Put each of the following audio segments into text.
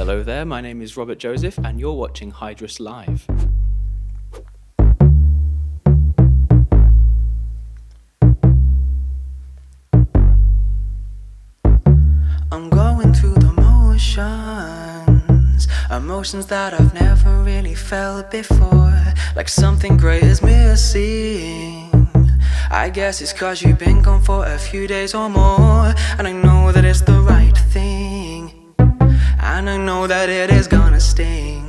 Hello there, my name is Robert Joseph and you're watching Hydrus Live. I'm going through the motions, emotions that I've never really felt before, like something great is missing. I guess it's 'cause you've been gone for a few days or more, and I know that it's the right thing, and I know that it is gonna sting.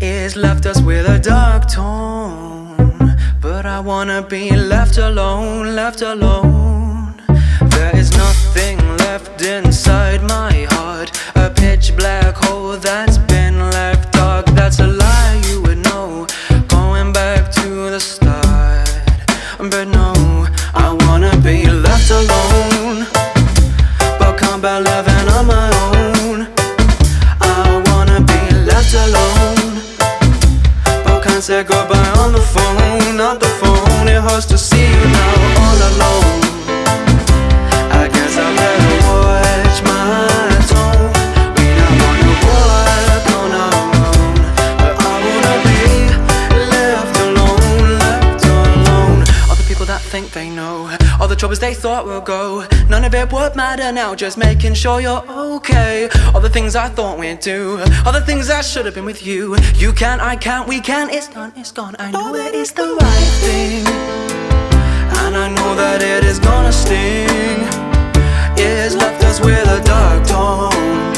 It's left us with a dark tone, but I wanna be left alone, left alone. There is nothing left inside my heart, a pitch black hole that's been left dark. That's a lie you would know, going back to the start. But no, I wanna be left alone, but can't be living on my own. I wanna be left alone, but can't say goodbye on the phone, not the phone. It hurts to see you now all alone. I guess I better watch my tone. We don't wanna work on our own, but I wanna be left alone, left alone. All the people that think they know, all the troubles they thought would go, none of it would matter now, just making sure you're okay. All the things I thought we'd do, all the things I should have been with you. You can't, I can't, we can, it's done, it's gone. I know it is the right thing, and I know that it is gonna sting. It's left us with a dark tone,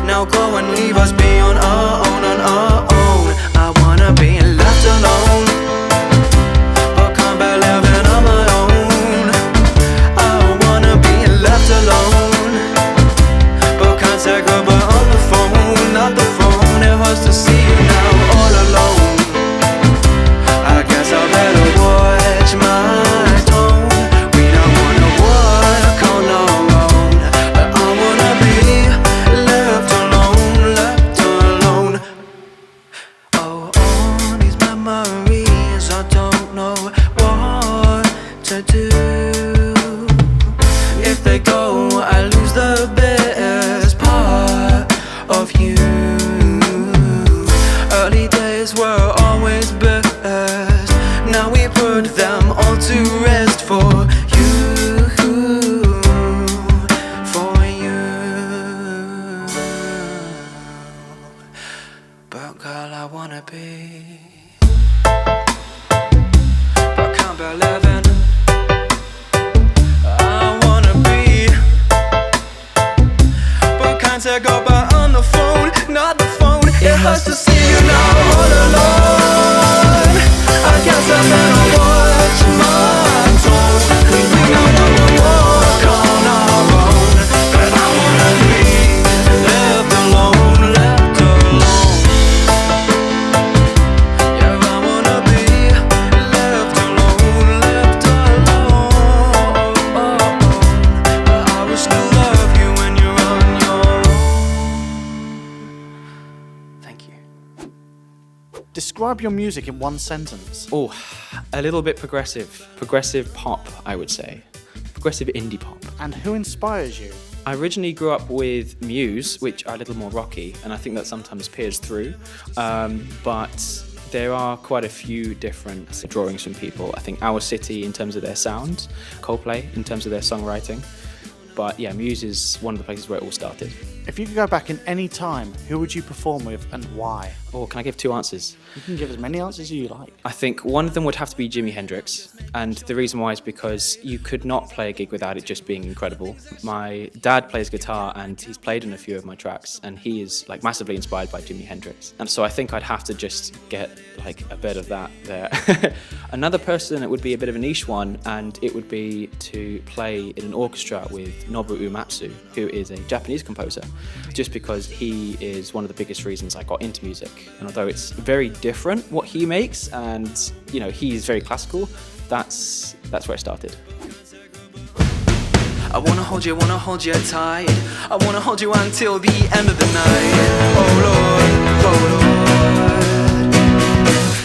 now go and leave us be on our own, on our own. I wanna be left alone, but can't be living on my own. I wanna be left alone, but can't say goodbye on the phone, not the phone. It hurts to see you now all alone. I guess I better watch my tone. We don't wanna work on our own, but I wanna be left alone, left alone. Oh, all these memories, I don't know what to do. If they go, I lose the best part of you. Early days were always best, now we put them all to rest for you, for you. But girl, I wanna be, but can't be living. I wanna be, but can't say goodbye on the phone, not the phone. It hurts to see you now all alone. I guess I better watch my tone. We don't wanna walk on our own, but I wanna be left alone, left alone. Yeah, I wanna be left alone, left alone. But I will still love you when you're on your own. Thank you. Describe your music in one sentence. Oh, a little bit progressive pop, I would say. Progressive indie pop. And who inspires you? I originally grew up with Muse, which are a little more rocky, and I think that sometimes peers through. But there are quite a few different drawings from people. I think Our City in terms of their sound, Coldplay in terms of their songwriting. But yeah, Muse is one of the places where it all started. If you could go back in any time, who would you perform with and why? Oh, can I give two answers? You can give as many answers as you like. I think one of them would have to be Jimi Hendrix, and the reason why is because you could not play a gig without it just being incredible. My dad plays guitar and he's played in a few of my tracks, and he is like massively inspired by Jimi Hendrix, and so I think I'd have to just get like a bit of that there. Another person, it would be a bit of a niche one, and it would be to play in an orchestra with Nobuo Uematsu, who is a Japanese composer, just because he is one of the biggest reasons I got into music. And although it's very different what he makes, and you know, he's very classical, that's where it started. I wanna hold you tight. I wanna hold you until the end of the night. Oh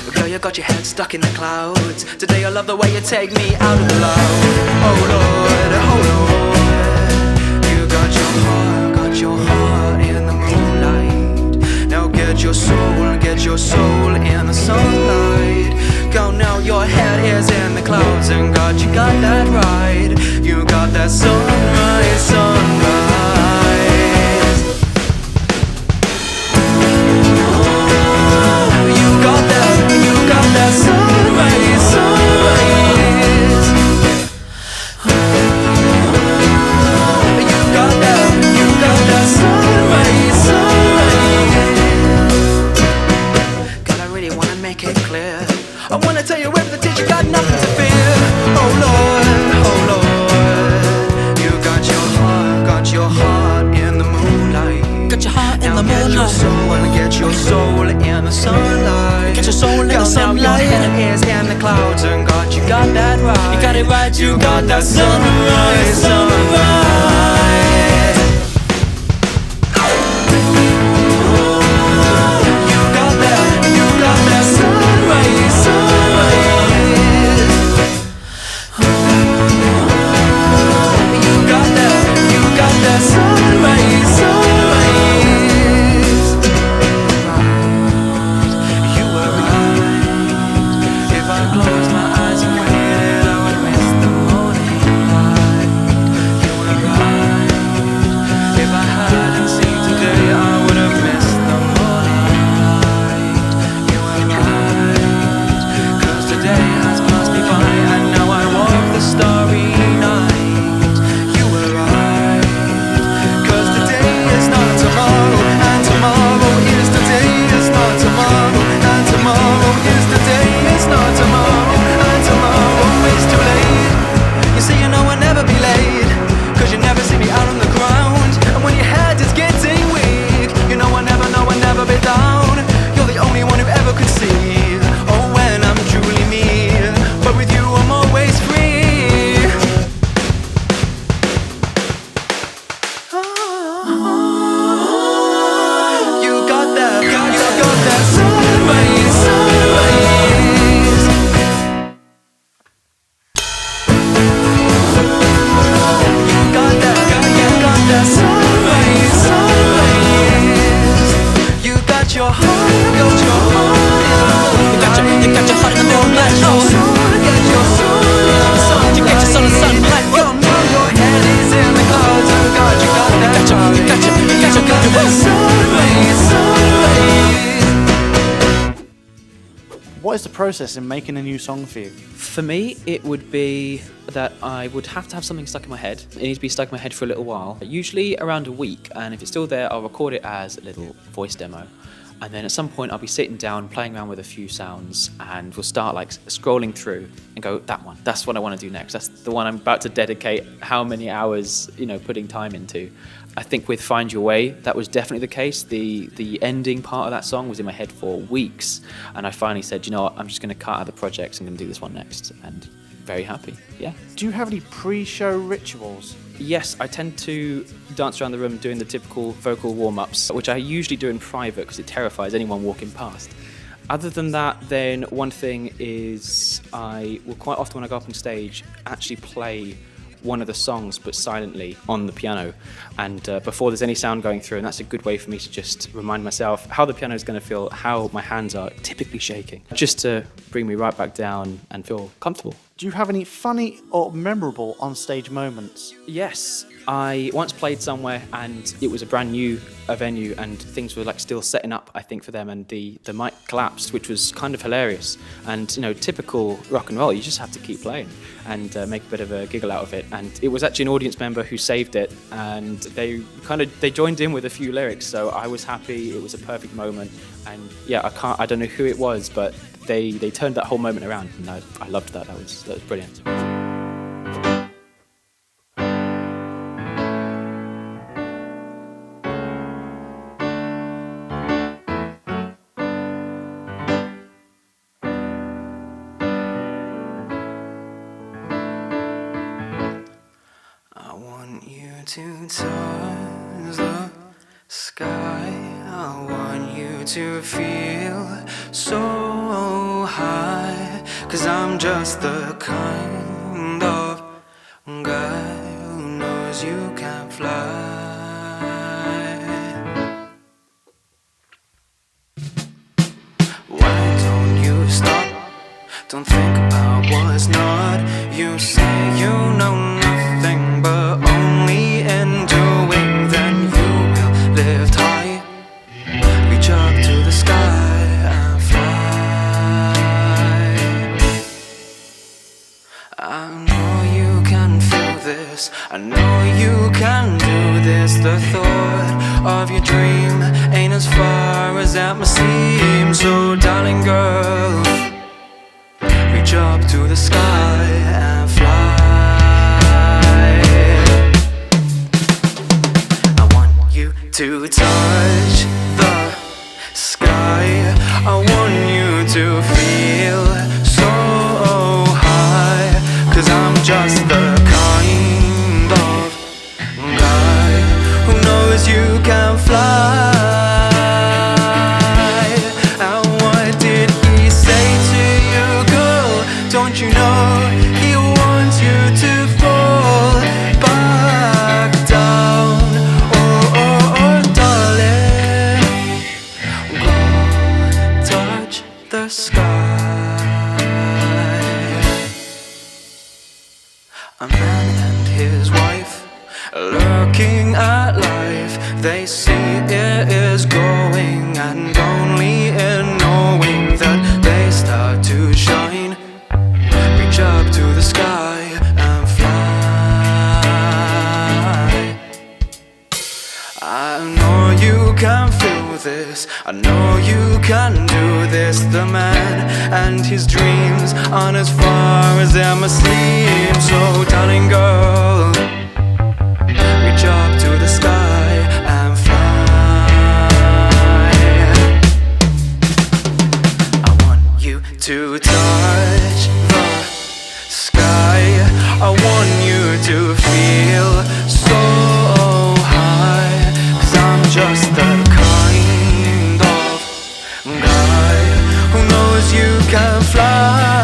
Lord, girl, you got your head stuck in the clouds. Today I love the way you take me out of the loud. Oh Lord, you got your heart in the moon. your soul in the sunlight. Girl, now your head is in the clouds, and God, you got that right. You got that sunrise, sunrise. You got that sunrise, sunrise. You got that sunrise, sunrise. God, I really wanna make it clear. I wanna tell you everything, you got nothing to fear. Oh Lord, you got your heart in the moonlight. Got your heart in now the get your moonlight. soul and get your soul in the sunlight. Get your soul in the sunlight. Now your head is in the clouds, and God, you got that right. You got it right, you got that sunrise, sunrise. You got that sunrise, sunrise. You got that sunrise, sunrise. You were right. If I closed my eyes and waited, I would miss the morning light. You were right. If I hadn't seen today, I would have missed the morning light. You were right. 'Cause today has passed me by, and now I walk the starry night. You were right. 'Cause today is not tomorrow, and tomorrow is today is not tomorrow, and tomorrow is today is not tomorrow, and tomorrow is too late. You say you know I'll never be late, 'cause you never see me out on the ground. And when your head is getting weak, you know I'll never be down. You're the only one who ever could see, oh, when I'm truly me. But with you I'm always free. You got that sunrise, sunrise. You got that sunrise, sunrise. You got your heart, You got your heart in the moonlight. your soul, get your soul, You got your soul in the sunlight. Girl, now your head is in the clouds, and God, you got that sunrise, sunrise. What is the process in making a new song for you? For me, it would be that I would have to have something stuck in my head. It needs to be stuck in my head for a little while, usually around a week, and if it's still there, I'll record it as a little voice demo. And then at some point I'll be sitting down, playing around with a few sounds, and we'll start like scrolling through and go, that one, that's what I want to do next. That's the one I'm about to dedicate how many hours, putting time into. I think with Find Your Way, that was definitely the case. The ending part of that song was in my head for weeks, and I finally said, you know what, I'm just going to cut out the projects, I'm going to do this one next, and very happy, yeah. Do you have any pre-show rituals? Yes, I tend to dance around the room doing the typical vocal warm-ups, which I usually do in private because it terrifies anyone walking past. Other than that, then one thing is I will quite often when I go up on stage actually play one of the songs but silently on the piano, and before there's any sound going through, and that's a good way for me to just remind myself how the piano is going to feel, how my hands are typically shaking, just to bring me right back down and feel comfortable. Do you have any funny or memorable on-stage moments? Yes, I once played somewhere and it was a brand new venue and things were like still setting up, I think, for them, and the mic collapsed, which was kind of hilarious. And typical rock and roll, you just have to keep playing and make a bit of a giggle out of it. And it was actually an audience member who saved it, and they joined in with a few lyrics, so I was happy. It was a perfect moment, and yeah, I don't know who it was, but they turned that whole moment around, and I loved that. That was brilliant. I want you to touch the sky. I want you to feel so high, 'cause I'm just the kind of guy who knows you can fly. Don't think I was not. You say you know nothing, but only in doing. Then you will lift high, reach up to the sky and fly. I know you can feel this, I know you can do this. The thought of your dream ain't as far as it must seem. So darling girl, reach up to the sky and fly. I want you to touch the sky. I want you to feel so high, 'cause I'm just the kind of guy who knows you can fly. And what did he say to you, girl? Don't you know he wants you to fall back down? Oh, oh, oh, darling, go touch the sky. A man and his wife looking at life, they see it is going, and only in knowing that they start to shine, reach up to the sky and fly. I know you can feel this, I know you can do this. The man and his dreams aren't as far as they must seem. So darling girl, reach up to the sky and fly. I want you to touch the sky. I want you to feel so high, 'cause I'm just the kind of guy who knows you can fly.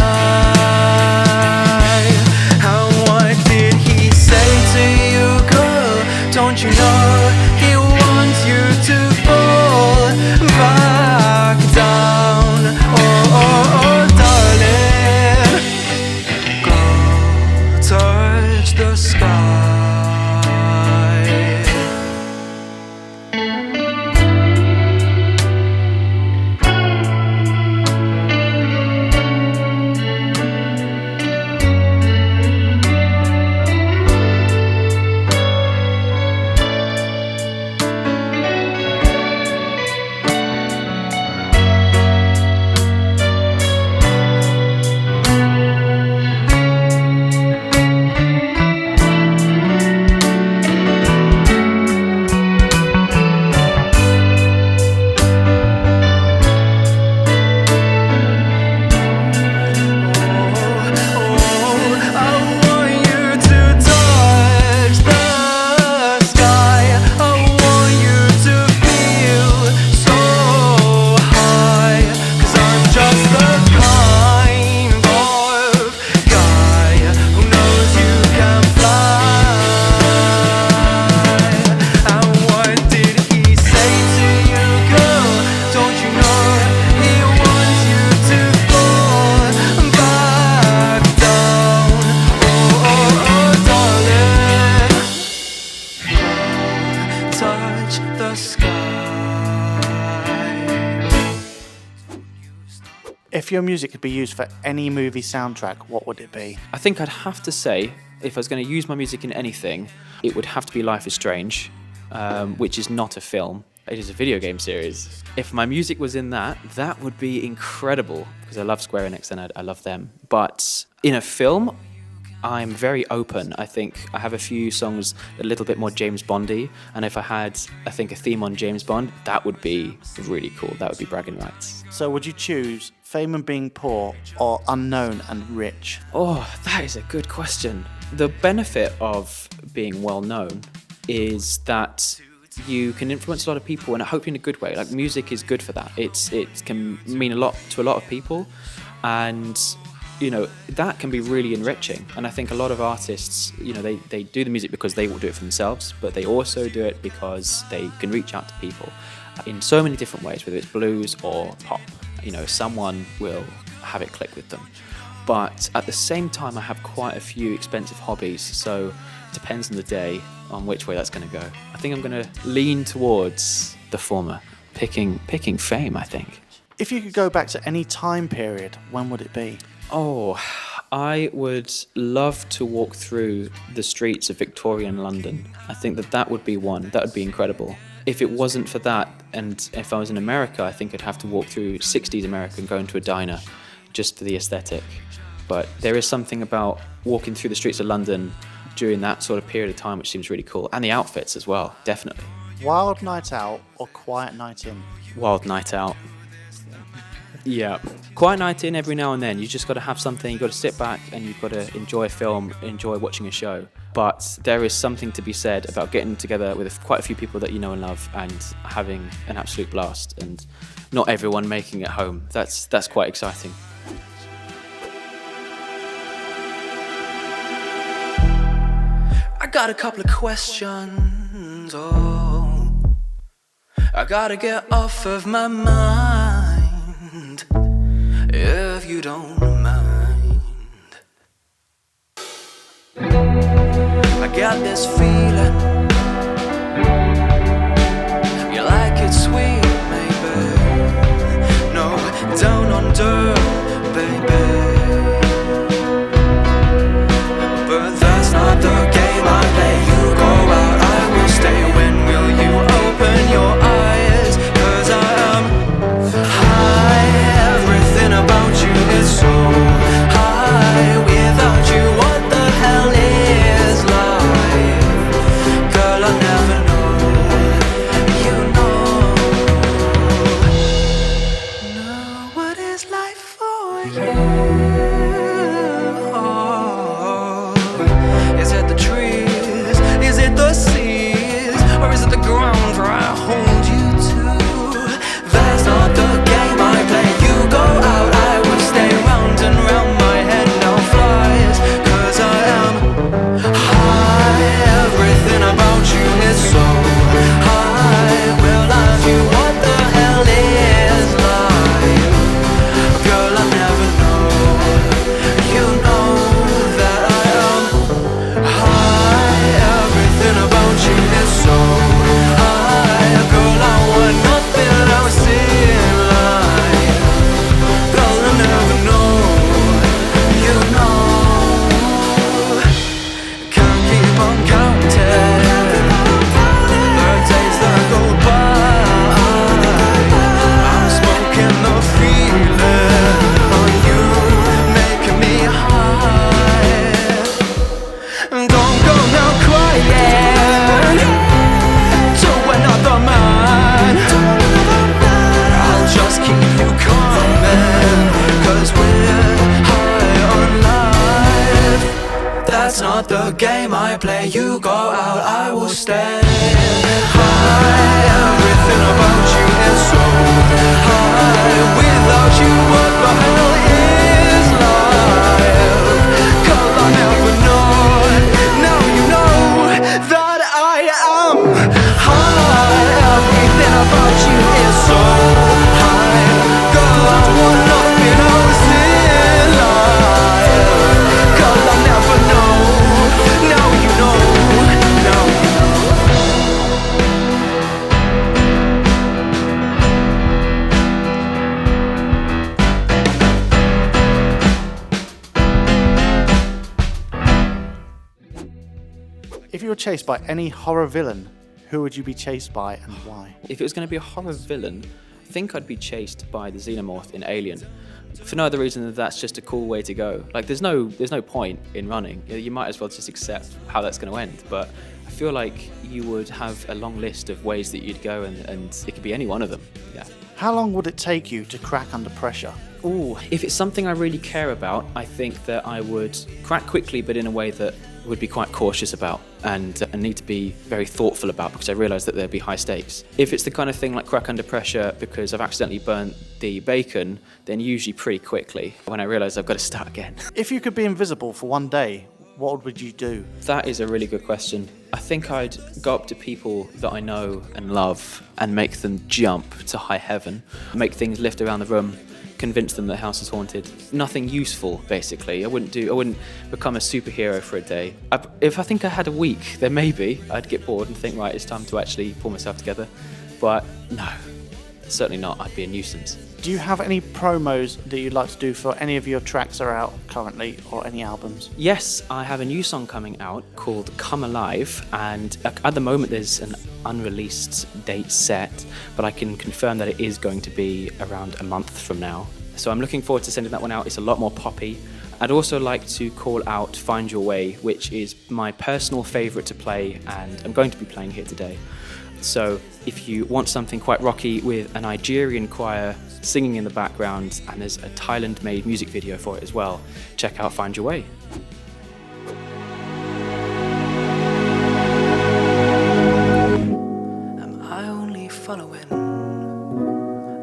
And what did he say to you, girl? Don't you know he wants you to fall back down? Oh, oh, oh, darling, go touch the sky. Touch the sky. If your music could be used for any movie soundtrack, what would it be? I think I'd have to say, if I was going to use my music in anything, it would have to be Life is Strange, which is not a film. It is a video game series. If my music was in that, that would be incredible, because I love Square Enix and I love them. But in a film, I'm very open. I think I have a few songs a little bit more James Bondy, and if I had, I think, a theme on James Bond, that would be really cool. That would be bragging rights. So would you choose Fame and Being Poor or Unknown and Rich? Oh, that is a good question. The benefit of being well known is that you can influence a lot of people, and I hope in a good way. Like, music is good for that. It can mean a lot to a lot of people, and you know, that can be really enriching. And I think a lot of artists, you know, they do the music because they will do it for themselves, but they also do it because they can reach out to people in so many different ways, whether it's blues or pop. You know, someone will have it click with them. But at the same time, I have quite a few expensive hobbies, so it depends on the day on which way that's going to go. I think I'm going to lean towards the former, picking fame, I think. If you could go back to any time period, when would it be? Oh, I would love to walk through the streets of Victorian London. I think that would be one. That would be incredible. If it wasn't for that, and if I was in America, I think I'd have to walk through 60s America and go into a diner just for the aesthetic. But there is something about walking through the streets of London during that sort of period of time which seems really cool. And the outfits as well, definitely. Wild night out or quiet night in? Wild night out. Yeah. Quiet night in every now and then. You just got to have something. You've got to sit back and you've got to enjoy a film, enjoy watching a show. But there is something to be said about getting together with quite a few people that you know and love and having an absolute blast, and not everyone making it home. That's quite exciting. I got a couple of questions, oh, I gotta get off of my mind, if you don't mind. I got this feeling, you like it sweet, maybe. No, down under, baby. But that's not the game I play. You go out, I will stay. When will you open your eyes? 'Cause I am high. Everything about you is so high. Without you, what the hell is life? Girl, I never know. You know what is life for you? Is it the trees? Is it the seas? Or is it the ground where I hold you to? That's not the game I play. You go out, I will stay. Round and round my head now flies. 'Cause I am high. Everything about you is so high. Will I do what the hell is life? Girl, I never know. You know that I am high. Everything about you is so high. Girl, I want nothing else in life. Girl, I never know. You know. Can't keep on counting the days that go by. I'm smoking the feeling on you, making me high. Don't go now crying to another man. I'll just keep you coming, 'cause we're high on life. That's not the game I play. You go out, I will stay. High, everything about you is so high. Without you, what the hell is life? 'Cause I never know. Now you know that I am high. Everything about you is so high. Girl, I want nothing else in life. 'Cause I never know. Now you know. Now you know. If you were chased by any horror villain, who would you be chased by and why? If it was going to be a horror villain, I think I'd be chased by the Xenomorph in Alien. For no other reason than that's just a cool way to go. Like, there's no point in running. You might as well just accept how that's going to end. But I feel like you would have a long list of ways that you'd go, and it could be any one of them. Yeah. How long would it take you to crack under pressure? Ooh, if it's something I really care about, I think that I would crack quickly, but in a way that would be quite cautious about and need to be very thoughtful about, because I realise that there'd be high stakes. If it's the kind of thing like crack under pressure because I've accidentally burnt the bacon, then usually pretty quickly when I realise I've got to start again. If you could be invisible for one day, what would you do? That is a really good question. I think I'd go up to people that I know and love and make them jump to high heaven, make things lift around the room, convince them the house is haunted. Nothing useful, basically. I wouldn't become a superhero for a day. If I think I had a week, then maybe I'd get bored and think, right, it's time to actually pull myself together. But no, certainly not. I'd be a nuisance. Do you have any promos that you'd like to do for any of your tracks that are out currently, or any albums? Yes, I have a new song coming out called Come Alive, and at the moment there's an unreleased date set, but I can confirm that it is going to be around a month from now. So I'm looking forward to sending that one out. It's a lot more poppy. I'd also like to call out Find Your Way, which is my personal favourite to play, and I'm going to be playing here today. So if you want something quite rocky with a Nigerian choir singing in the background, and there's a Thailand-made music video for it as well, check out Find Your Way. Am I only following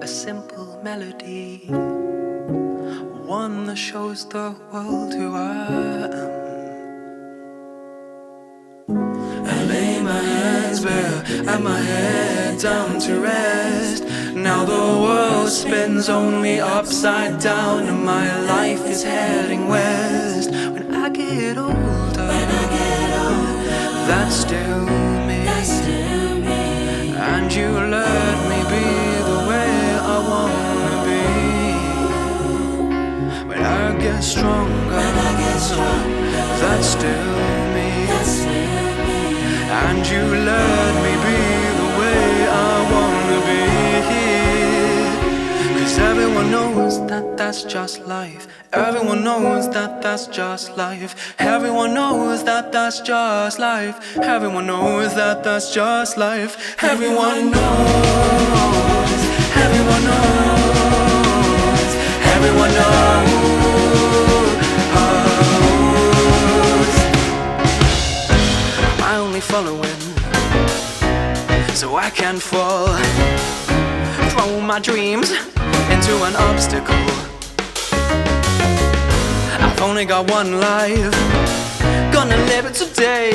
a simple melody? One that shows the world who I am. I lay my hands bare and my head down to rest. Now the world spins only upside down, and my life is heading west. When I get older, that's still me. And you let me be the way I wanna be. When I get stronger, that's still me. And you let me be the way I wanna be. 'Cause everyone knows that that's just life. Everyone knows that that's just life. Everyone knows that that's just life. Everyone knows that that's just life. Everyone knows. Everyone knows. Everyone knows. I only following so I can fall. Throw my dreams into an obstacle. I've only got one life, gonna live it today.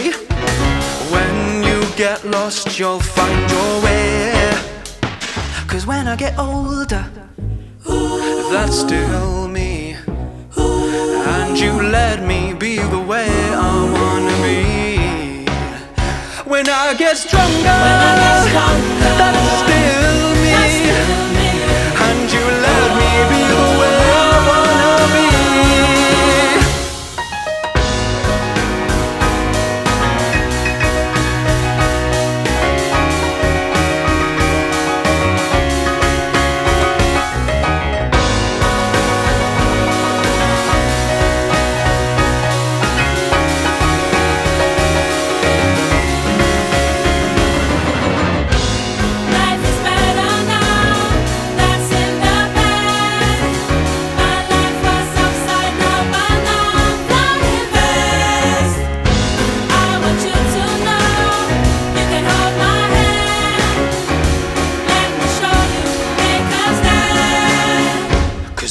When you get lost, you'll find your way. 'Cause when I get older, that's still me. And you let me be the way I wanna be. When I get stronger, that's still me. And you let me be the way I wanna be.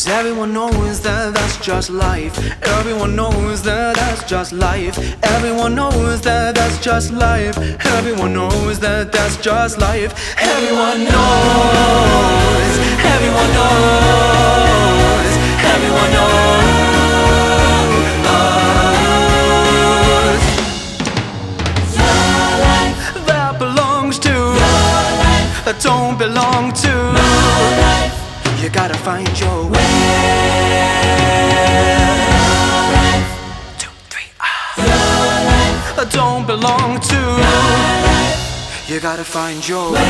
Everyone knows that that's just life. Everyone knows that that's just life. Everyone knows that that's just life. Everyone knows that that's just life. Everyone knows. Everyone knows. Everyone knows. Your life that belongs to your life, that don't belong to my life. You gotta find your way. Your life. 2, 3, Your life. That don't belong to my life. You gotta find your way.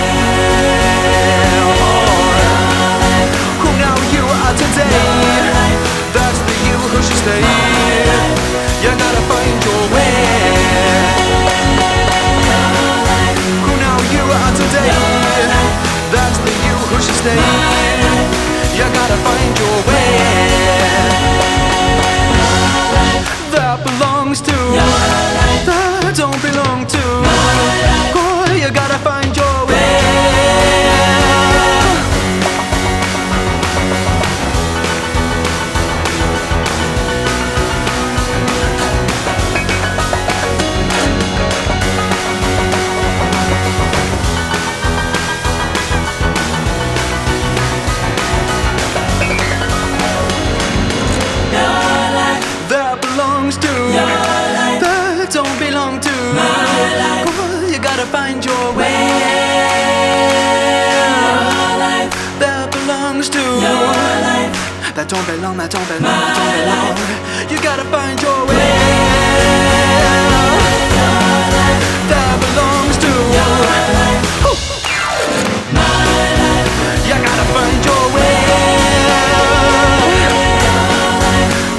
Who now you are today? That's the you who should stay. You gotta find your way. Who now you are today? That's the you who should stay. You gotta find your way. That belongs to that don't belong to. Oh, you gotta find your way. gotta find your way. That belongs to your life. That don't belong, that don't belong, that don't belong. You gotta find your way. That belongs to your life. You gotta find your way.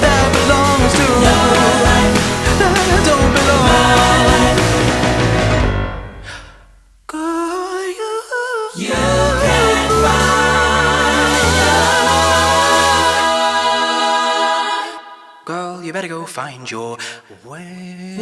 That belongs to your life. That don't belong. Girl, you can find. Girl, you better go find your way.